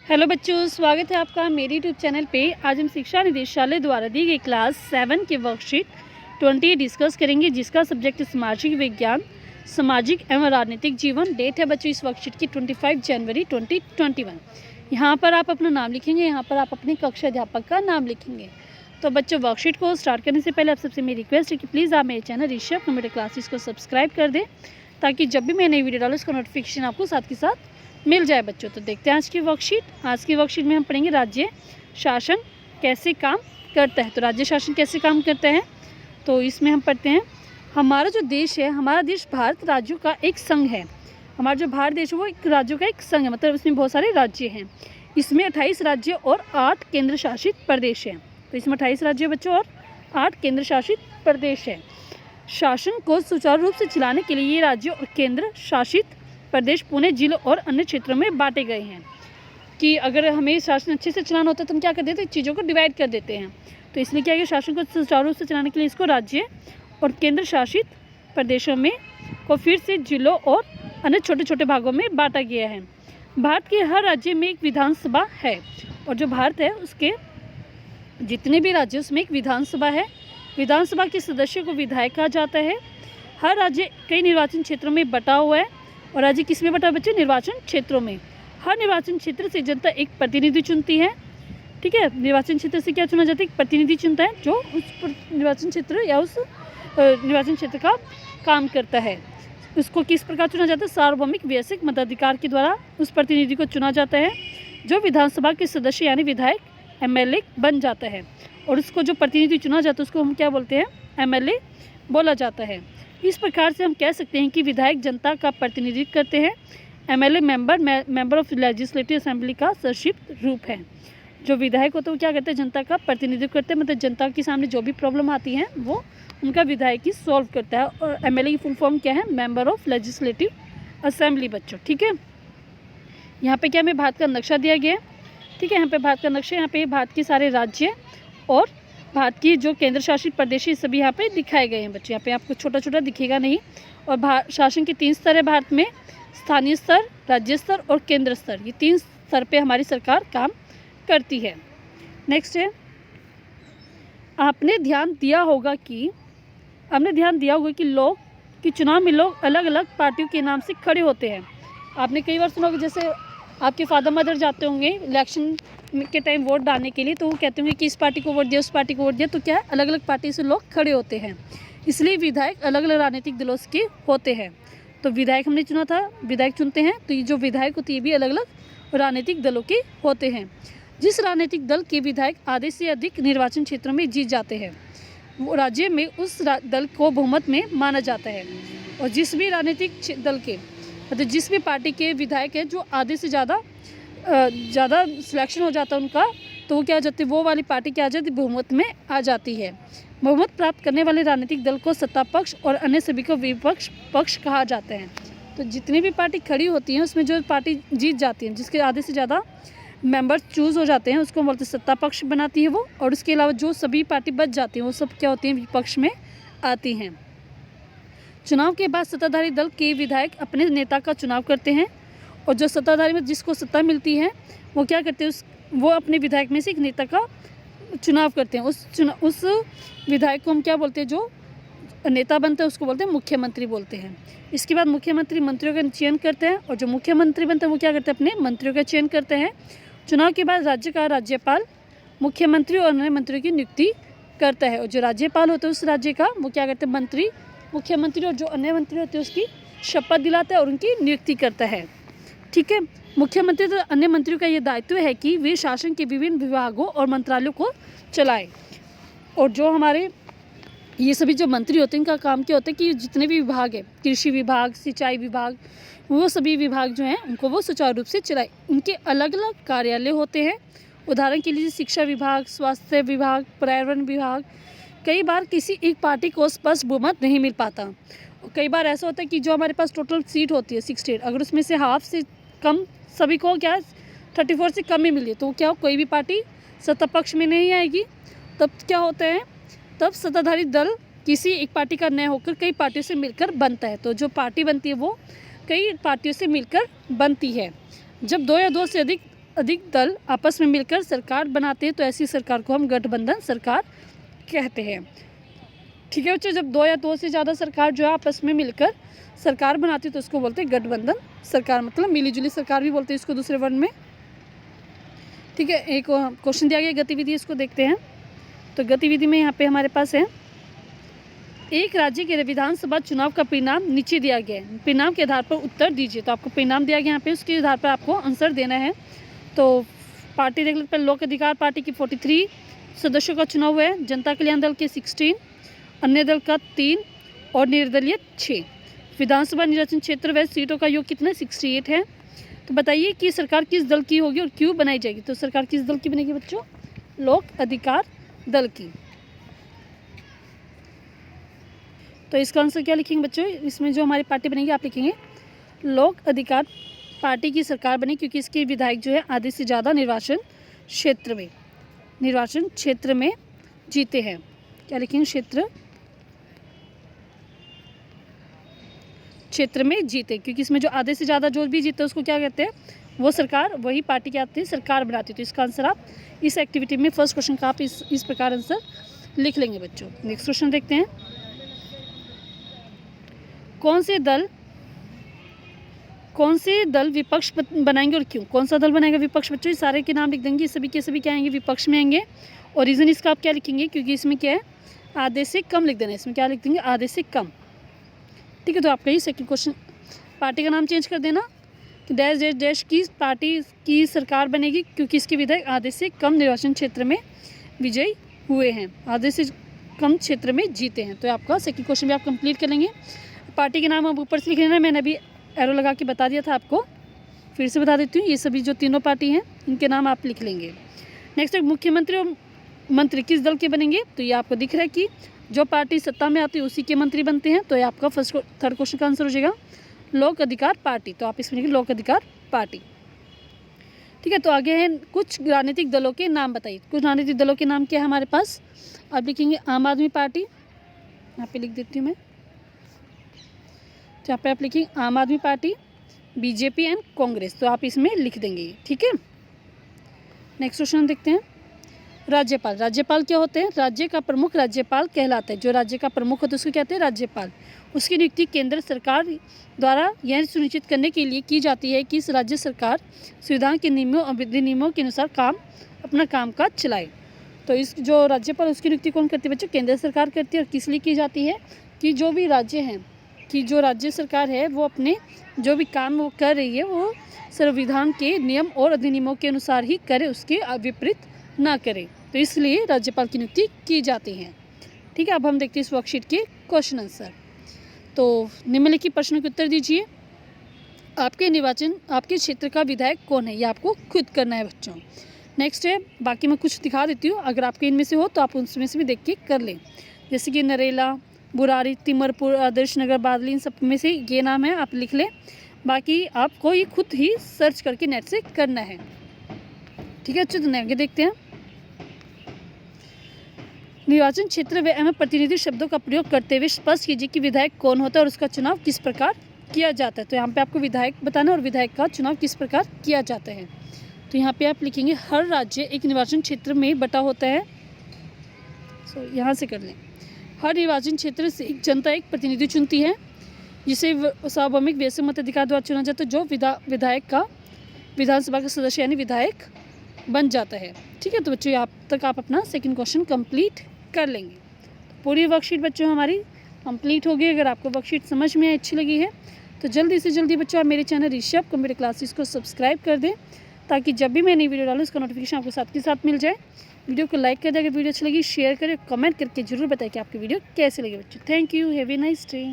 Hello बच्चों, स्वागत है आपका मेरे यूट्यूब चैनल पे। आज हम शिक्षा निदेशालय द्वारा दी गई क्लास 7 के वर्कशीट 20 डिस्कस करेंगे, जिसका सब्जेक्ट सामाजिक विज्ञान, सामाजिक एवं राजनीतिक जीवन। डेट है बच्चों इस वर्कशीट की 25 जनवरी 2021। यहाँ पर आप अपना नाम लिखेंगे, यहाँ पर आप अपने कक्षा अध्यापक का नाम लिखेंगे। तो बच्चों, वर्कशीट को स्टार्ट करने से पहले आप सबसे मेरी रिक्वेस्ट है कि प्लीज़ आप मेरे चैनल ऋषभ कंप्यूटर क्लासेस को सब्सक्राइब कर दें, ताकि जब भी मैं नई वीडियो डालूँ उसका नोटिफिकेशन आपको साथ के साथ मिल जाए बच्चों। तो देखते हैं आज की वर्कशीट। आज की वर्कशीट में हम पढ़ेंगे राज्य शासन कैसे काम करता है। तो राज्य शासन कैसे काम करता है, तो इसमें हम पढ़ते हैं हमारा जो देश है, हमारा देश भारत राज्यों का एक संघ है। हमारा जो भारत देश है वो एक राज्यों का एक संघ है, मतलब इसमें बहुत सारे राज्य हैं। इसमें 28 राज्य और 8 केंद्र शासित प्रदेश हैं। तो इसमें 28 राज्य बच्चों और 8 केंद्र शासित प्रदेश है। शासन को सुचारू रूप से चलाने के लिए ये राज्य और केंद्र शासित प्रदेश पुणे जिलों और अन्य क्षेत्रों में बांटे गए हैं। कि अगर हमें शासन अच्छे से चलाना होता है तो हम क्या कर देते हैं, चीज़ों को डिवाइड कर देते हैं। तो इसलिए क्या है, शासन को सुचारू रूप से चलाने के लिए इसको राज्य और केंद्र शासित प्रदेशों में को फिर से जिलों और अन्य छोटे छोटे भागों में बांटा गया है। भारत के हर राज्य में एक विधानसभा है, और जो भारत है उसके जितने भी राज्य उसमें एक विधानसभा है। विधानसभा के सदस्यों को विधायक कहा जाता है। हर राज्य कई निर्वाचन क्षेत्रों में बटा हुआ है, और राज्य किस में बटा बच्चे, निर्वाचन क्षेत्रों में। हर निर्वाचन क्षेत्र से जनता एक प्रतिनिधि चुनती है। ठीक है, निर्वाचन क्षेत्र से क्या चुना जाता है, एक प्रतिनिधि चुनता है जो उस निर्वाचन क्षेत्र या उस निर्वाचन क्षेत्र का काम करता है। उसको किस प्रकार चुना जाता है, सार्वभौमिक वैश्विक मताधिकार के द्वारा उस प्रतिनिधि को चुना जाता है, जो विधानसभा के सदस्य यानी विधायक एमएलए बन जाता है। और उसको जो प्रतिनिधि चुना जाता है उसको हम क्या बोलते हैं, एमएलए बोला जाता है। इस प्रकार से हम कह सकते हैं कि विधायक जनता का प्रतिनिधित्व करते हैं। MLA member of legislative assembly का संक्षिप्त रूप है। जो विधायक होते हैं वो क्या करते हैं, जनता का प्रतिनिधित्व करते हैं, मतलब जनता के सामने जो भी प्रॉब्लम आती है वो उनका विधायक ही सॉल्व करता है। और एमएलए की फुल फॉर्म क्या है, मेंबर ऑफ लेजिस्लेटिव असेंबली बच्चों। ठीक है, यहाँ पे क्या हमें भारत का नक्शा दिया गया है। ठीक है, यहाँ पे भारत का नक्शा, यहाँ पे भारत के सारे राज्य और भारत की जो केंद्र शासित प्रदेश है सभी यहाँ पे दिखाए गए हैं बच्चे। यहाँ पे आपको छोटा छोटा दिखेगा नहीं। और शासन के 3 स्तर है भारत में, स्थानीय स्तर, राज्य स्तर और केंद्र स्तर। ये 3 स्तर पे हमारी सरकार काम करती है। नेक्स्ट है, आपने ध्यान दिया होगा कि लोग कि चुनाव में लोग अलग अलग पार्टियों के नाम से खड़े होते हैं। आपने कई बार सुना होगा, जैसे आपके फादर मदर जाते होंगे इलेक्शन के टाइम वोट डालने के लिए, तो वो कहते होंगे कि इस पार्टी को वोट दिया, उस पार्टी को वोट दिया। तो क्या है, अलग अलग पार्टी से लोग खड़े होते हैं, इसलिए विधायक अलग अलग राजनीतिक दलों के होते हैं। तो विधायक हमने चुना था, विधायक चुनते हैं, तो ये जो विधायक होती है ये भी अलग अलग राजनीतिक दलों के होते हैं। जिस राजनीतिक दल के विधायक आधे से अधिक निर्वाचन क्षेत्रों में जीत जाते हैं, वो राज्य में उस दल को बहुमत में माना जाता है। और जिस भी राजनीतिक दल के, मतलब जिस भी पार्टी के विधायक है जो आधे से ज़्यादा सिलेक्शन हो जाता है उनका, तो वो क्या हो जाती है, वो वाली पार्टी क्या आ जाती है, बहुमत में आ जाती है। बहुमत प्राप्त करने वाले राजनीतिक दल को सत्ता पक्ष और अन्य सभी को विपक्ष पक्ष कहा जाता है। तो जितनी भी पार्टी खड़ी होती हैं उसमें जो पार्टी जीत जाती है, जिसके आधे से ज़्यादा मेंबर चूज़ हो जाते हैं, उसको बोलते हैं सत्ता पक्ष बनाती है वो। और उसके अलावा जो सभी पार्टी बच जाती हैं वो सब क्या होती हैं, विपक्ष में आती हैं। चुनाव के बाद सत्ताधारी दल के विधायक अपने नेता का चुनाव करते हैं, और जो सत्ताधारी में जिसको सत्ता मिलती है वो क्या करते हैं, वो अपने विधायक में से एक नेता का चुनाव करते हैं। उस विधायक को हम क्या बोलते हैं, जो नेता बनता है उसको बोलते हैं मुख्यमंत्री बोलते हैं। इसके बाद मुख्यमंत्री मंत्रियों का चयन करते हैं, और जो मुख्यमंत्री बनते हैं वो क्या करते हैं, अपने मंत्रियों का चयन करते हैं। चुनाव के बाद राज्य का राज्यपाल मुख्यमंत्री और अन्य मंत्रियों की नियुक्ति करता है, और जो राज्यपाल होता है उस राज्य का वो क्या करते हैं, मुख्यमंत्री और जो अन्य मंत्री होते हैं उसकी शपथ दिलाता है और उनकी नियुक्ति करता है। ठीक है, मुख्यमंत्री तो अन्य मंत्रियों का ये दायित्व है कि वे शासन के विभिन्न विभागों और मंत्रालयों को चलाएं। और जो हमारे ये सभी जो मंत्री होते हैं इनका काम क्या होता है कि जितने भी विभाग है, कृषि विभाग, सिंचाई विभाग, वो सभी विभाग जो हैं उनको वो सुचारू रूप से चलाए। उनके अलग अलग कार्यालय होते हैं। उदाहरण के लिए शिक्षा विभाग, स्वास्थ्य विभाग, पर्यावरण विभाग। कई बार किसी एक पार्टी को स्पष्ट बहुमत नहीं मिल पाता। कई बार ऐसा होता है कि जो हमारे पास टोटल सीट होती है 68, अगर उसमें से हाफ से कम सभी को क्या 34 से कम ही मिली, तो क्या कोई भी पार्टी सत्ता पक्ष में नहीं आएगी। तब क्या होता है, तब सत्ताधारी दल किसी एक पार्टी का न होकर कई पार्टियों से मिलकर बनता है। तो जो पार्टी बनती है वो कई पार्टियों से मिलकर बनती है। जब 2 या 2 से अधिक अधिक दल आपस में मिलकर सरकार बनाते हैं तो ऐसी सरकार को हम गठबंधन सरकार कहते हैं। ठीक है बच्चों, जब दो या दो से ज़्यादा सरकार जो है आपस में मिलकर सरकार बनाती है तो उसको बोलते हैं गठबंधन सरकार, मतलब मिलीजुली सरकार भी बोलते हैं इसको दूसरे वर्ड में। ठीक है, एक क्वेश्चन दिया गया गतिविधि, इसको देखते हैं। तो गतिविधि में यहाँ पे हमारे पास है, एक राज्य के विधानसभा चुनाव का परिणाम नीचे दिया गया है, परिणाम के आधार पर उत्तर दीजिए। तो आपको परिणाम दिया गया यहाँ पे, उसके आधार पर आपको आंसर देना है। तो पार्टी देख लेते हैं, लोक अधिकार पार्टी की 43 सदस्यों का चुनाव हुआ है, जनता कल्याण दल के 16, अन्य दल का 3 और निर्दलीय 6। विधानसभा निर्वाचन क्षेत्र व सीटों का योग कितना 68 है। तो बताइए कि सरकार किस दल की होगी और क्यों बनाई जाएगी। तो सरकार किस दल की बनेगी बच्चों, लोक अधिकार दल की। तो इसका आंसर क्या लिखेंगे बच्चों, इसमें जो हमारी पार्टी बनेगी आप लिखेंगे लोक अधिकार पार्टी की सरकार बने, क्योंकि इसके विधायक जो है आधे से ज़्यादा निर्वाचन क्षेत्र में जीते हैं। क्या लिखेंगे, क्षेत्र में जीते, क्योंकि इसमें जो आधे से ज़्यादा जो भी जीते उसको क्या कहते हैं, वो सरकार, वही पार्टी क्या आती है, सरकार बनाती है। तो इसका आंसर आप इस एक्टिविटी में फर्स्ट क्वेश्चन का आप इस प्रकार आंसर लिख लेंगे बच्चों। नेक्स्ट क्वेश्चन देखते हैं, कौन से दल विपक्ष बनाएंगे और क्यों। कौन सा दल बनाएगा विपक्ष बच्चों, इस सारे के नाम लिख देंगे, सभी के सभी क्या आएंगे, विपक्ष में आएंगे। और रीज़न इसका आप क्या लिखेंगे, क्योंकि इसमें क्या है, आधे से कम लिख देना है, इसमें क्या लिख देंगे, आधे से कम। ठीक है, तो आपका ये सेकंड क्वेश्चन, पार्टी का नाम चेंज कर देना कि डैश डैश डैश की पार्टी की सरकार बनेगी, क्योंकि इसके विधायक आधे से कम निर्वाचन क्षेत्र में विजयी हुए हैं, आधे से कम क्षेत्र में जीते हैं। तो आपका सेकंड क्वेश्चन भी आप कंप्लीट कर लेंगे। पार्टी के नाम आप ऊपर से लिख लेना, मैंने अभी एरो लगा के बता दिया था आपको, फिर से बता देती हूँ, ये सभी जो तीनों पार्टी हैं इनके नाम आप लिख लेंगे। नेक्स्ट, मुख्यमंत्री और मंत्री किस दल के बनेंगे। तो ये आपको दिख रहा है कि जो पार्टी सत्ता में आती है उसी के मंत्री बनते हैं। तो ये आपका थर्ड क्वेश्चन का आंसर हो जाएगा लोक अधिकार पार्टी। तो आप इसमें लिखिए लोक अधिकार पार्टी। ठीक है, तो आगे है कुछ राजनीतिक दलों के नाम बताइए। कुछ राजनीतिक दलों के नाम क्या है हमारे पास, आप लिखेंगे आम आदमी पार्टी, यहाँ पे लिख देती हूँ मैं, तो यहाँ पे आप लिखेंगे आम आदमी पार्टी, बीजेपी एंड कांग्रेस। तो आप इसमें लिख देंगे, ठीक है। नेक्स्ट क्वेश्चन देखते हैं, राज्यपाल। राज्यपाल क्या होते हैं, राज्य का प्रमुख राज्यपाल कहलाता है। जो राज्य का प्रमुख होता है उसको कहते हैं राज्यपाल। उसकी नियुक्ति केंद्र सरकार द्वारा यह सुनिश्चित करने के लिए की जाती है कि इस राज्य सरकार संविधान के नियमों और विधिनियमों के अनुसार अपना कामकाज चलाए। तो इस जो राज्यपाल उसकी नियुक्ति कौन करती है बच्चों, केंद्र सरकार करती है। और किस लिए की जाती है कि जो भी राज्य हैं, कि जो राज्य सरकार है वो अपने जो भी काम वो कर रही है वो संविधान के नियम और अधिनियमों के अनुसार ही करे, उसके विपरीत ना करे। तो इसलिए राज्यपाल की नियुक्ति की जाती है। ठीक है, अब हम देखते हैं इस वर्कशीट के क्वेश्चन आंसर। तो निम्नलिखित प्रश्नों के उत्तर दीजिए। आपके क्षेत्र का विधायक कौन है, ये आपको खुद करना है बच्चों। नेक्स्ट है, बाकी मैं कुछ दिखा देती हूँ, अगर आपके इनमें से हो तो आप उसमें से भी देख के कर लें। जैसे कि नरेला, बुरारी, तिमरपुर, आदर्श नगर, बादली, इन सब में से ये नाम है, आप लिख लें। बाकी आपको ये खुद ही सर्च करके नेट से करना है। ठीक है, अच्छे तो आगे देखते हैं। निर्वाचन क्षेत्र व एवं प्रतिनिधि शब्दों का प्रयोग करते हुए स्पष्ट कीजिए कि विधायक कौन होता है और उसका चुनाव किस प्रकार किया जाता है। तो यहाँ पे आपको विधायक बताना और विधायक का चुनाव किस प्रकार किया जाता है। तो यहाँ पे आप लिखेंगे हर राज्य एक निर्वाचन क्षेत्र में बटा होता है। यहाँ से कर लें, हर निर्वाचन क्षेत्र से एक जनता एक प्रतिनिधि चुनती है, जिसे सार्वभौमिक वैसे मताधिकार द्वारा चुना जाता है, जो विधायक का विधानसभा का सदस्य यानी विधायक बन जाता है। ठीक है, तो बच्चों यहाँ तक आप अपना सेकंड क्वेश्चन कंप्लीट कर लेंगे। तो पूरी वर्कशीट बच्चों हमारी कंप्लीट हो गई। अगर आपको वर्कशीट समझ में अच्छी लगी है तो जल्दी से जल्दी बच्चों आप मेरे चैनल ऋषभ कंप्यूटर क्लासेस को सब्सक्राइब कर दें, ताकि जब भी मैं नई वीडियो डालूँ उसका नोटिफिकेशन आपको साथ के साथ मिल जाए। वीडियो को लाइक कर दें, अगर वीडियो अच्छी लगी शेयर करें, कमेंट करके जरूर बताएं कि आपकी वीडियो कैसे लगी बच्चों। Thank you, have a nice day.